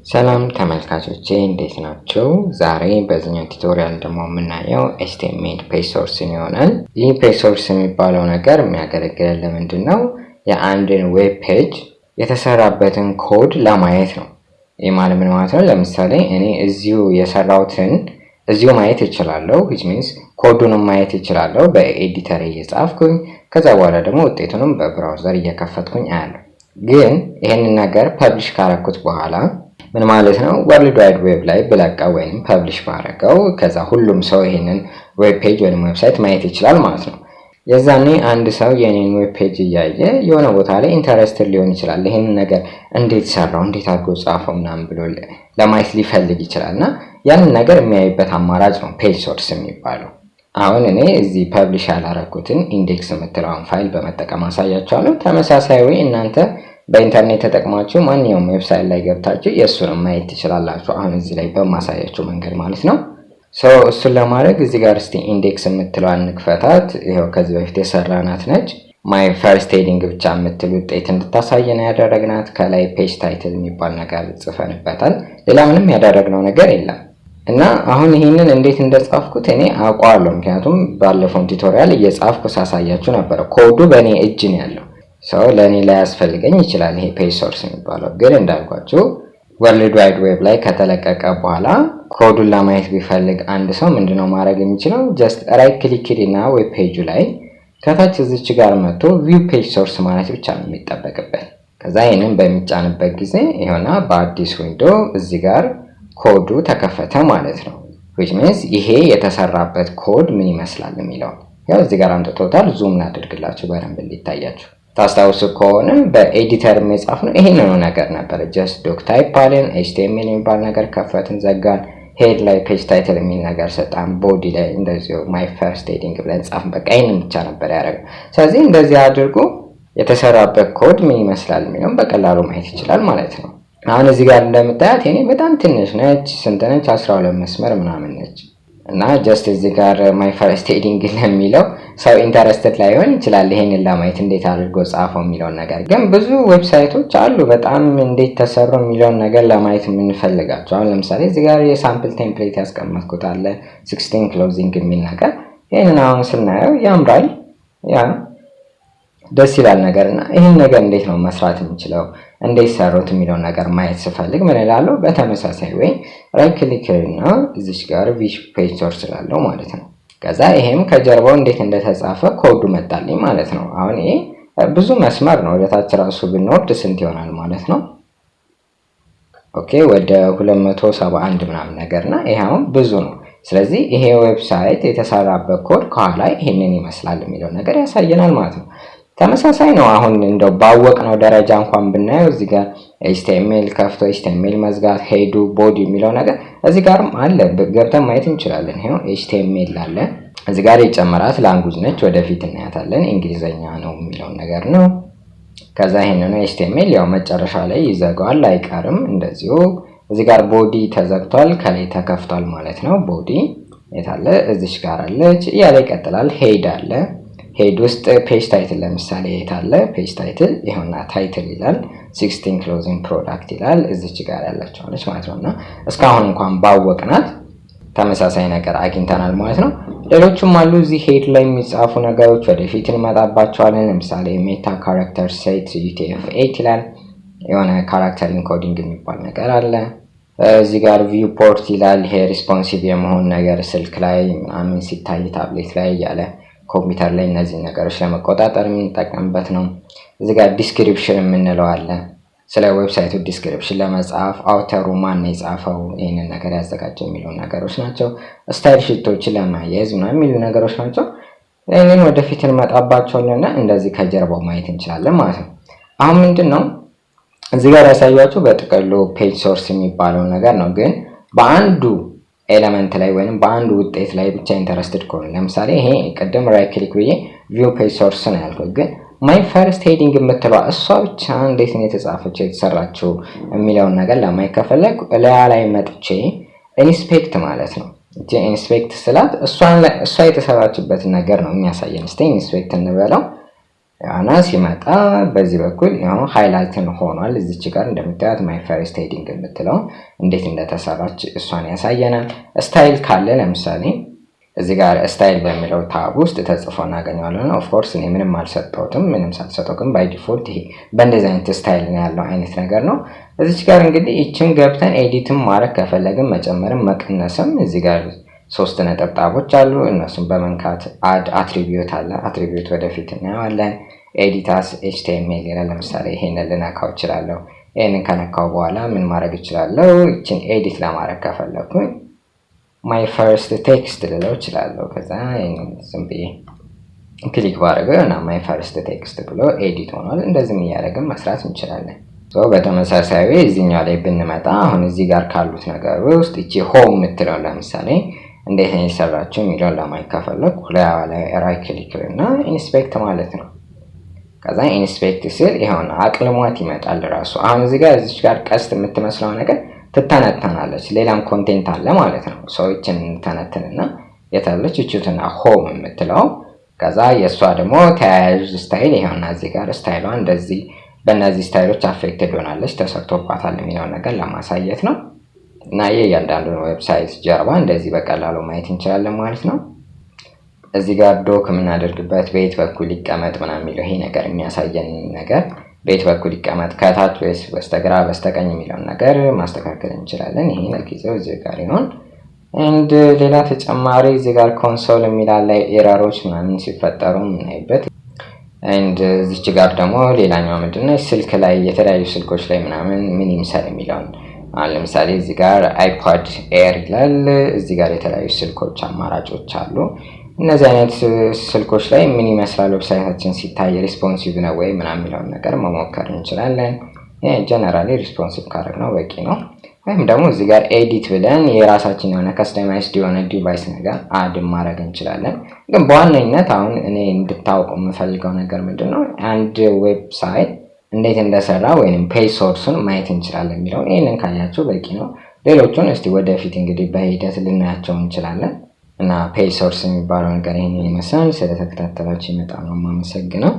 ሰላም ተመልካቾቼ እንዴት ናችሁ? ዛሬ በዚህኛው ቱቶሪያል ደግሞ የምናየው HTML ፔጅ ሶርስን ይሆናል። ይህ ፔጅ ሶርስ የሚባለው ነገር የሚያገለግለን ለምንድነው? የአንድን ዌብ ፔጅ የተሰራበትን ኮድ ለማየት ነው። ይህ ማለት ምን ማለት ነው? ለምሳሌ እኔ እዚሁ የሰራሁትን እዚሁ ማየት እችላለሁ። which means ኮዱንም ማየት እችላለሁ በኤዲተር እየጻፍኩኝ ከዛ በኋላ ደግሞ ውጤቱንም በብራውዘር እየከፈትኩኝ አያለሁ። ግን ይሄንን ነገር ፐብሊሽ ካረኩት በኋላ ምን ማለት ነው? ወርልድ ዋይድ ዌብ ላይ ብለቀው ወይም ፐብሊሽ ባረገው ከዛ ሁሉም ሰው ይሄንን ዌብ ፔጅ ወይም ዌብሳይት ማየት ይችላል ማለት ነው። የዛኔ አንድ ሰው የኔን ዌብ ፔጅ እያየ የሆነ ቦታ ላይ ኢንተረስትድ ሊሆን ይችላል። ይሄንን ነገር እንዴት ሰራው፣ እንዴት አድርጎ ጻፈው ምናምን ብሎ ለማየት ሊፈልግ ይችላልና ያንን ነገር የሚያይበት አማራጭ ነው ፔጅ ሶርስ የሚባለው። አሁን እኔ እዚህ ፐብሊሽ ያላረኩትን ኢንዴክስ የምትለውን ፋይል በመጠቀም አሳያችኋለሁ። ተመሳሳይ ወይ እናንተ በኢንተርኔት ተጠቅማችሁ ማንኛውም ዌብሳይት ላይ ገብታችሁ የእሱን ማየት ትችላላችሁ። አሁን እዚህ ላይ በማሳያችሁ መንገድ ማለት ነው። እሱን ለማድረግ እዚህ ጋር እስቲ ኢንዴክስ የምትለዋን እንክፈታት። ይሄው ከዚህ በፊት የሰራናት ነች። ማይ ፈርስት ሄዲንግ ብቻ የምትል ውጤት እንድታሳየን ያደረግናት። ከላይ ፔጅ ታይትል የሚባል ነገር ጽፈንበታል። ሌላ ምንም ያደረግነው ነገር የለም። እና አሁን ይሄንን እንዴት እንደጻፍኩት እኔ አውቀዋለሁ። ምክንያቱም ባለፈው ቱቶሪያል እየጻፍኩ ሳሳያችሁ ነበር። ኮዱ በእኔ እጅ ነው ያለው። ለኔ ላይ ያስፈልገኝ ይችላል ይሄ ፔጅ ሶርስ የሚባለው። ግን እንዳልኳችሁ ወርልድ ዋይድ ዌብ ላይ ከተለቀቀ በኋላ ኮዱን ለማየት ቢፈልግ አንድ ሰው ምንድነው ማድረግ የሚችለው? ጀስት ራይት ክሊክ እና ዌብ ፔጁ ላይ ከታች እዚች ጋር መጥቶ ቪው ፔጅ ሶርስ ማለት ብቻ ነው የሚጠበቅበት። ከዛ ይሄንን በሚጫንበት ጊዜ ይሆና በአዲስ ዊንዶ እዚህ ጋር ኮዱ ተከፈተ ማለት ነው። which means ይሄ የተሰራበት ኮድ ምን ይመስላል የሚለው ያው እዚህ ጋር አንጥቶታል። ዙም ላድርግላችሁ በደንብ እንዲታያችሁ። ታስታውሱ ከሆነ በኤዲተር መጻፍ ነው ይሄንን ነገር ነበር። just doc type አለን፣ HTML የሚባል ነገር ከፈትን ዘጋን፣ ሄድ ላይ ፔጅ ታይትል የሚል ነገር ሰጣን፣ ቦዲ ላይ እንደዚሁ my first heading ብለን ጻፍን። በቃ ይሄንን ብቻ ነበር ያደረገው። ስለዚህ እንደዚህ አድርጎ የተሰራበት ኮድ ምን ይመስላል የሚለው በቀላሉ ማየት ይችላል ማለት ነው። አሁን እዚህ ጋር እንደምታያት እኔ በጣም ትንሽ ነች። ስንት ነች? 12 መስመር ምናምን ነች። እና ጀስት እዚህ ጋር ማይ ፈርስት ሄዲንግ ለሚለው ሰው ኢንተረስትድ ላይሆን ይችላል ይሄንን ለማየት እንዴት አድርጎ ጻፈው የሚለው ነገር። ግን ብዙ ዌብሳይቶች አሉ በጣም እንዴት ተሰሩ የሚለው ነገር ለማየት የምንፈልጋቸው። አሁን ለምሳሌ እዚህ ጋር የሳምፕል ቴምፕሌት ያስቀመጥኩት አለ 16 ክሎዚንግ የሚል ነገር። ይሄንን አሁን ስናየው ያምራል፣ ያ ደስ ይላል ነገርና ይሄን ነገር እንዴት ነው መስራት የምንችለው እንዴት ሰሩት የሚለው ነገር ማየት ስፈልግ ምን እላለሁ? በተመሳሳይ ወይ ራይት ክሊክ እና እዚች ጋር ቪው ፔጅ ሶርስ እላለሁ ማለት ነው። ከዛ ይሄም ከጀርባው እንዴት እንደተጻፈ ኮዱ መጣልኝ ማለት ነው። አሁን ይሄ ብዙ መስመር ነው። ወደታች ራሱ ብንወርድ ስንት ይሆናል ማለት ነው? ኦኬ ወደ 271 ምናምን ነገርና ይሄ አሁን ብዙ ነው። ስለዚህ ይሄ ዌብሳይት የተሰራበት ኮድ ከኋላ ይሄንን ይመስላል የሚለው ነገር ያሳየናል ማለት ነው። ተመሳሳይ ነው። አሁን እንደው ባወቅነው ደረጃ እንኳን ብናየው እዚህ ጋር HTML ከፍቶ HTML መዝጋት፣ ሄዱ፣ ቦዲ የሚለው ነገር እዚህ ጋርም አለ። ገብተን ማየት እንችላለን። ይሄው HTML አለ እዚህ ጋር የጨመራት ላንጉጅ ነች። ወደፊት እናያታለን። እንግሊዘኛ ነው የሚለው ነገር ነው። ከዛ ይሄንን HTML ያው መጨረሻ ላይ ይዘጋዋል አይቀርም። እንደዚሁ እዚህ ጋር ቦዲ ተዘግቷል፣ ከላይ ተከፍቷል ማለት ነው። ቦዲ የታለ? እዚች ጋር አለች። ያለ ይቀጥላል። ሄድ አለ። ሄድ ውስጥ ፔጅ ታይትል ለምሳሌ የታለ? ፔጅ ታይትል ይሄውና ታይትል ይላል 16 ክሎዚንግ ፕሮዳክት ይላል። እዚች ጋር ያላችሁ አለች ማለት ነውና እስካሁን እንኳን ባወቅናት ተመሳሳይ ነገር አግኝተናል ማለት ነው። ሌሎችም አሉ እዚህ ሄድ ላይ የሚጻፉ ነገሮች ወደፊት እንመጣባቸዋለን። ለምሳሌ ሜታ ካራክተር ሴት UTF-8 ይላል። የሆነ ካራክተር ኢንኮዲንግ የሚባል ነገር አለ። እዚህ ጋር ቪው ፖርት ይላል። ይሄ ሪስፖንሲቭ የመሆን ነገር ስልክ ላይ ምናምን ሲታይ ታብሌት ላይ ያለ ኮምፒውተር ላይ እነዚህ ነገሮች ለመቆጣጠር የምንጠቀምበት ነው። እዚህ ጋር ዲስክሪፕሽን የምንለው አለ። ስለ ዌብሳይቱ ዲስክሪፕሽን ለመጻፍ አውተሩ ማን የጻፈው ይሄንን ነገር ያዘጋጀው የሚለው ነገሮች ናቸው። ስታይል ሺቶችን ለማያያዝ ምናምን የሚሉ ነገሮች ናቸው። ይሄንን ወደፊት እንመጣባቸውና እንደዚህ ከጀርባው ማየት እንችላለን ማለት ነው። አሁን ምንድነው እዚህ ጋር ያሳያችሁ በጥቅሉ ፔጅ ሶርስ የሚባለው ነገር ነው። ግን በአንዱ ኤሌመንት ላይ ወይንም በአንዱ ውጤት ላይ ብቻ ኢንተረስትድ ከሆነ ለምሳሌ ይሄ ቅድም ራይት ክሊክ ብዬ ቪው ፔጅ ሶርስ ነው ያልኩት። ግን ማይ ፈርስት ሄዲንግ የምትለው እሷ ብቻ እንዴት ነው የተጻፈችው የተሰራችው የሚለውን ነገር ለማየት ከፈለግ ላይ መጥቼ ኢንስፔክት ማለት ነው። ኢንስፔክት ስላት እሷ የተሰራችበት ነገር ነው የሚያሳየን። እስቲ ኢንስፔክት እንበለው። ያና ሲመጣ በዚህ በኩል ያው ሃይላይትን ሆኗል። እዚች ጋር እንደምታዩት ማይ ፈርስት ሄዲንግ የምትለው እንዴት እንደተሰራች እሷን ያሳየናል። ስታይል ካለ ለምሳሌ እዚህ ጋር ስታይል በሚለው ታብ ውስጥ ተጽፎ እናገኘዋለን። ኦፍ ኮርስ እኔ ምንም አልሰጠሁትም። ምንም ሳልሰጠው ግን ባይ ዲፎልት ይሄ በእንደዚህ አይነት ስታይል ነው ያለው አይነት ነገር ነው። እዚች ጋር እንግዲህ እቺን ገብተን ኤዲትም ማድረግ ከፈለግን መጨመርም መቀነስም እዚህ ጋር 3 ነጠብጣቦች አሉ። እነሱም በመንካት አድ አትሪቢዩት አለ። አትሪቢዩት ወደፊት እናየዋለን። ኤዲታስ ኤችቲኤምኤል ይላል። ለምሳሌ ይሄንን ልነካው እችላለሁ። ይሄንን ከነካው በኋላ ምን ማድረግ እችላለሁ? እቺን ኤዲት ለማድረግ ከፈለኩኝ ማይ ፈርስት ቴክስት ልለው እችላለሁ። ከዛ ዝም ብዬ ክሊክ ባደርገው እና ማይ ፈርስት ቴክስት ብሎ ኤዲት ሆኗል። እንደዚህም እያደረግን መስራት እንችላለን። በተመሳሳይ እዚህኛው ላይ ብንመጣ አሁን እዚህ ጋር ካሉት ነገር ውስጥ እቺ ሆም የምትለው ለምሳሌ እንዴት ነው የሰራችው የሚለውን ለማየት ከፈለኩ ላይ ራይት ክሊክ እና ኢንስፔክት ማለት ነው። ከዛ ኢንስፔክት ስል ይሄውና አቅልሟት ይመጣል ራሱ። አሁን እዚህ ጋር እዚች ጋር ቀስት የምትመስለው ነገር ትተነተናለች። ሌላም ኮንቴንት አለ ማለት ነው። ሰዎችን ተነተንና የታለች እቺቱና ሆም የምትለው ከዛ የሷ ደግሞ ተያያዥ ስታይል ይሄውና እዚህ ጋር ስታይሏ እንደዚህ በእነዚህ ስታይሎች አፌክትድ ሆናለች ተሰርቶባታል የሚለውን ነገር ለማሳየት ነው። እና የእያንዳንዱን ዌብሳይት ጀርባ እንደዚህ በቀላሉ ማየት እንችላለን ማለት ነው። እዚህ ጋር ዶክ የምናደርግበት በየት በኩል ይቀመጥ ምናምን የሚለው ይሄ ነገር የሚያሳየን ነገር በየት በኩል ይቀመጥ ከታች ወይስ በስተግራ በስተቀኝ የሚለውን ነገር ማስተካከል እንችላለን። ይሄ ለጊዜው እዚህ ጋር ይሆን። እንድ ሌላ ተጨማሪ እዚህ ጋር ኮንሶል የሚላል ላይ ኤረሮች ምናምን ሲፈጠሩ እናይበት። እንድ እዚች ጋር ደግሞ ሌላኛው ምንድነው ስልክ ላይ የተለያዩ ስልኮች ላይ ምናምን ምን ይምሰል የሚለውን አሁን ለምሳሌ እዚህ ጋር አይፖድ ኤር ይላል። እዚህ ጋር የተለያዩ ስልኮች አማራጮች አሉ። እነዚህ አይነት ስልኮች ላይ ምን ይመስላል ዌብሳይታችን ሲታይ ሪስፖንሲቭ ነው ወይ ምናምን የሚለውን ነገር መሞከር እንችላለን። ጀነራሊ ሪስፖንሲቭ ካደረግነው በቂ ነው። ወይም ደግሞ እዚህ ጋር ኤዲት ብለን የራሳችን የሆነ ከስተማይዝድ የሆነ ዲቫይስ ነገር አድ ማድረግ እንችላለን። ግን በዋነኝነት አሁን እኔ እንድታውቁ የምፈልገው ነገር ምንድነው አንድ ዌብሳይት እንዴት እንደሰራ ወይንም ፔጅ ሶርሱን ማየት እንችላለን የሚለው ይሄንን ካያችሁ በቂ ነው። ሌሎቹን እስቲ ወደፊት እንግዲህ በሂደት ልናያቸው እንችላለን። እና ፔጅ ሶርስ የሚባለው ነገር ይሄንን ይመስላል። ስለተከታተላችሁ በጣም ነው የማመሰግነው።